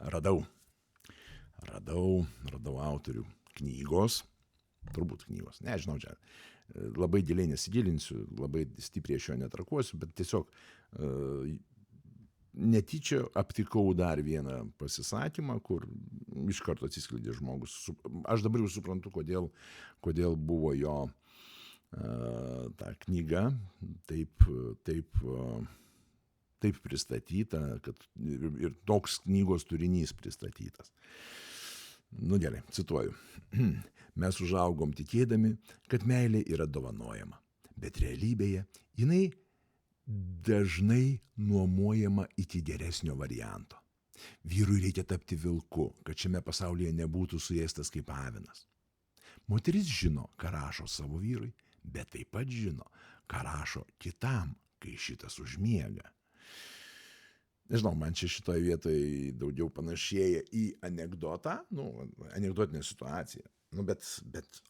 Radau autorių knygos, turbūt knygos, nežinau, čia labai giliai nesigilinsiu, labai stipriai aš jo netrakuosiu, bet tiesiog netyčia aptikau dar vieną pasisakymą, kur iš karto atsiskleidė žmogus. Aš dabar jau suprantu, kodėl buvo jo ta knyga taip pristatyta, kad ir toks knygos turinys pristatytas. Nu gerai, cituoju. Mes užaugom tikėdami, kad meilė yra dovanojama, bet realybėje jinai dažnai nuomojama iki geresnio varianto. Vyrui reikia tapti vilku, kad šiame pasaulyje nebūtų suėstas kaip avinas. Moteris žino, ką rašo savo vyrui, bet taip pat žino, ką rašo kitam, kai šitas užmiega. Nežinau, man čia šitoje vietoje daugiau panašėja į anekdotą, anekdotinę situaciją. Bet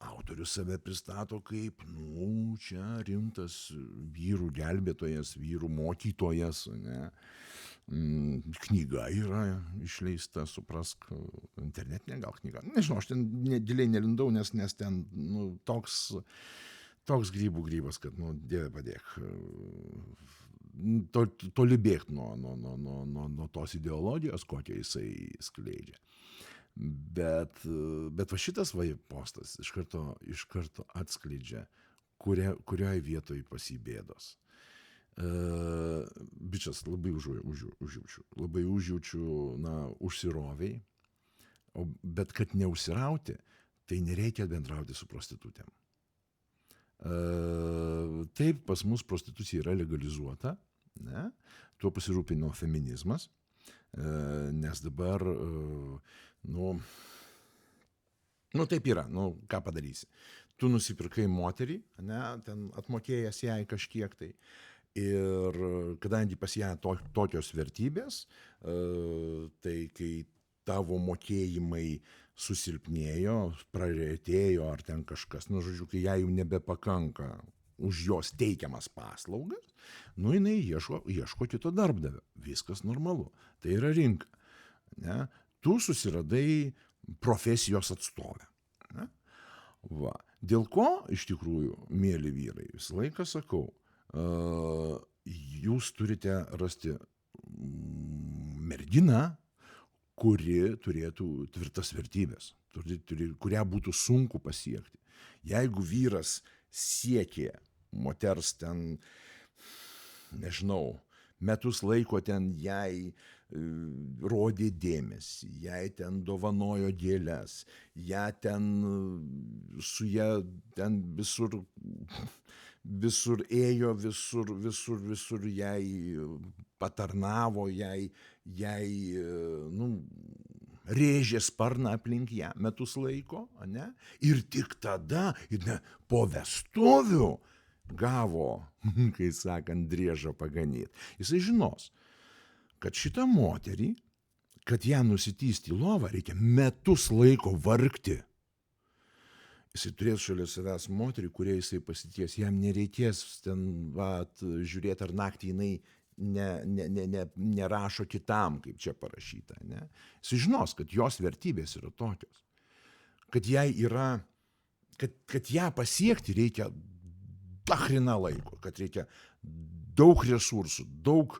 autorius save pristato kaip, čia rimtas vyrų gelbėtojas, vyrų mokytojas, ne? Knyga yra išleista, suprask, internetinė gal knyga. Nežinau, aš ten giliai nelindau, nes ten toks grybas, kad, Dieve padėk, toli bėgt nuo tos ideologijos, kokią jisai skleidžia. Bet va šitas postas iš karto atskleidžia, kurioje vietoje pasibėdos. Bičias, labai užjaučiu, užsiroviai, bet kad neužsirauti, tai nereikia bendrauti su prostitutėm. Taip, pas mus prostitucija yra legalizuota, ne? Tuo pasirūpino feminizmas, nes dabar, taip yra, ką padarysi. Tu nusipirkai moterį, ne, ten atmokėjęs jai kažkiek tai, ir kadangi pas ją tokios vertybės, tai kai tavo mokėjimai susilpnėjo, praretėjo ar ten kažkas, žodžiu, kai jai jau nebepakanka už jos teikiamas paslaugas, jinai ieško kito darbdavio. Viskas normalu. Tai yra rinka. Ne? Tu susiradai profesijos atstovę. Ne? Va. Dėl ko, iš tikrųjų, mėly vyrai, visą laiką sakau, jūs turite rasti merginą, kuri turėtų tvirtas vertybės, kurią būtų sunku pasiekti. Jeigu vyras siekė moters ten, nežinau, metus laiko ten jai rodė dėmesį, jai ten dovanojo gėles, ją ten su ją ten visur ėjo, visur jai patarnavo, jai rėžė sparną aplink ją metus laiko, ne? Ir tik tada, po vestuvių gavo, kai sakant, driežą paganyt. Jisai žinos, kad šitą moterį, kad ją nusitįsti į lovą, reikia metus laiko vargti. Jisai turės šalia savęs moterį, kurie jisai pasities, jam nereikės ten žiūrėti, ar naktį jinai nerašo kitam, kaip čia parašyta. Ne? Jisai žinos, kad jos vertybės yra tokios. Kad jai yra, kad ją pasiekti reikia dachrina laiko, kad reikia daug resursų, daug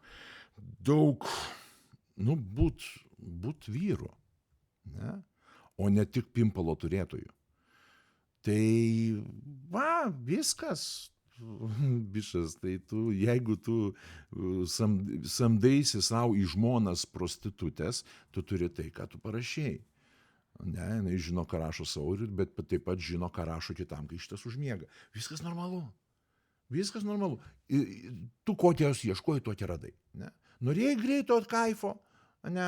būt vyru, ne? O ne tik pimpalo turėtojų. Tai viskas, bišas, tai jeigu tu samdaisi savo į žmonas prostitutės, tu turi tai, ką tu parašėjai. Ne, jinai žino, ką rašo savo, bet taip pat žino, ką rašo kitam, kai šitas užmiega. Viskas normalu. Viskas normalu. Tu kokios ieškoji, tokia radai. Ne? Norėjai greito kaifo, ne,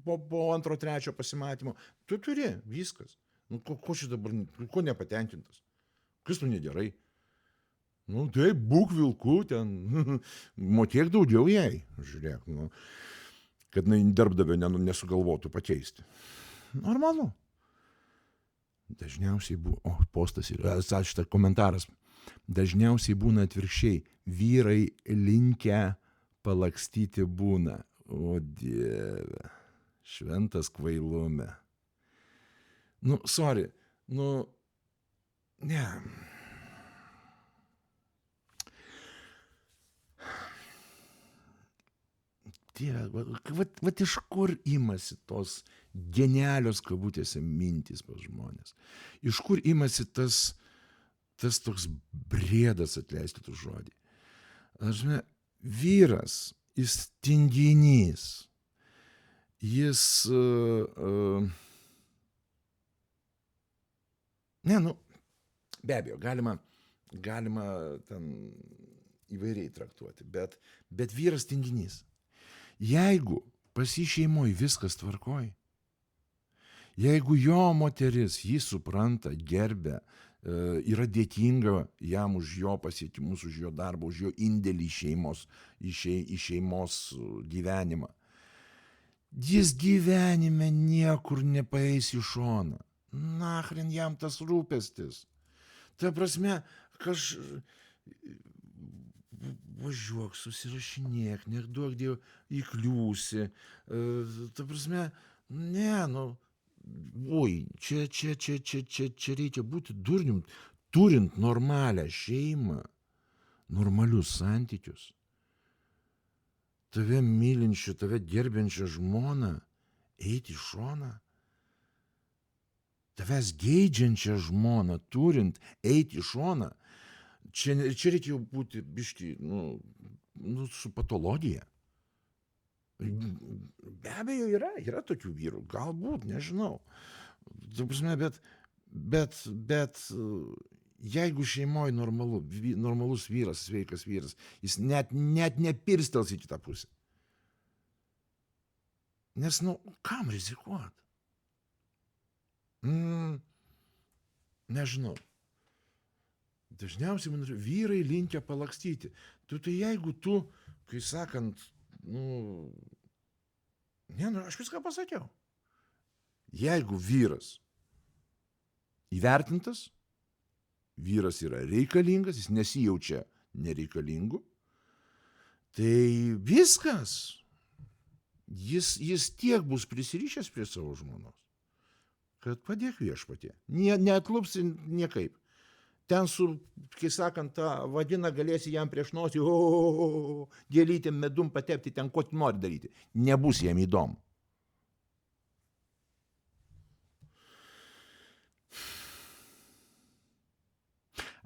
po antro, trečio pasimatymo. Tu turi, viskas. Ko šis dabar, ko nepatenkintas? Kas tu negerai? Taip, būk vilku, ten, mokėk daugiau jai. Žiūrėk, kad darbdavio nesugalvotų pakeisti. Normalu. Dažniausiai postas yra, šitas komentaras. Dažniausiai būna atvirkščiai. Vyrai linkę palakstyti būna. O Dieve, šventas kvailume. Nu, sorry, nu, ne. Dieve, vat iš kur imasi tos genialios kabutėse mintys pas žmonės? Iš kur imasi tas toks briedas, atleiskit už žodį? Aš žinau, vyras, jis tinginys, jis, ne, nu, be abejo, galima ten įvairiai traktuoti, bet vyras tinginys. Jeigu pas jį šeimoj viskas tvarkoj, jeigu jo moteris jį supranta, gerbia, yra dėkinga jam už jo pasiekimus, už jo darbą, už jo indėlį į šeimos gyvenimą, jis gyvenime niekur nepaeis į šoną. Nachren jam tas rūpestis. Ta prasme, važiuok, susirašinėk, neduok Dieve, įkliūsi. Ta prasme, ne, nu, oi, čia reikia būti durnium, turint normalią šeimą, normalius santykius, tave mylinčią, tave gerbiančią žmoną, eiti į šoną, tavęs geidžiančią žmoną, turint, eiti į šoną, čia reikėjo būti biškį, nu, su patologija. Be abejo, yra tokių vyrų, galbūt, nežinau. Ta prasme, bet jeigu šeimoje normalus vyras, sveikas vyras, jis net nepirstels į kitą pusę. Nes, nu, kam rizikuot? Nežinau. Dažniausiai, man vyrai linkę palakstyti. Tai jeigu tu, kai sakant, nu, aš viską pasakiau. Jeigu vyras įvertintas, vyras yra reikalingas, jis nesijaučia nereikalingu, tai viskas. Jis tiek bus prisirišęs prie savo žmonos, kad padėk viešpatie. Neatlupsi niekaip. Ten su, kai sakant, tą vadiną galėsi jam prieš nosį, gėlytėm medum patepti, ten ko nori daryti. Nebus jam įdomu.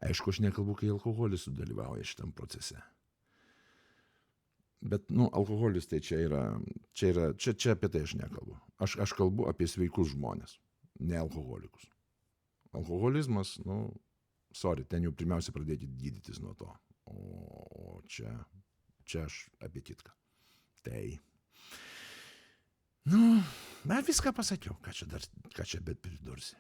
Aišku, aš nekalbu, kai alkoholis sudalyvauja šitam procese. Bet, nu, alkoholis tai čia apie tai aš nekalbu. Aš kalbu apie sveikus žmones, ne alkoholikus. Alkoholizmas, nu, sorry, ten jau pirmiausia pradėti gydytis nuo to. O čia aš apie kitką. Tai, nu, viską pasakiau, ką čia bet pridursi.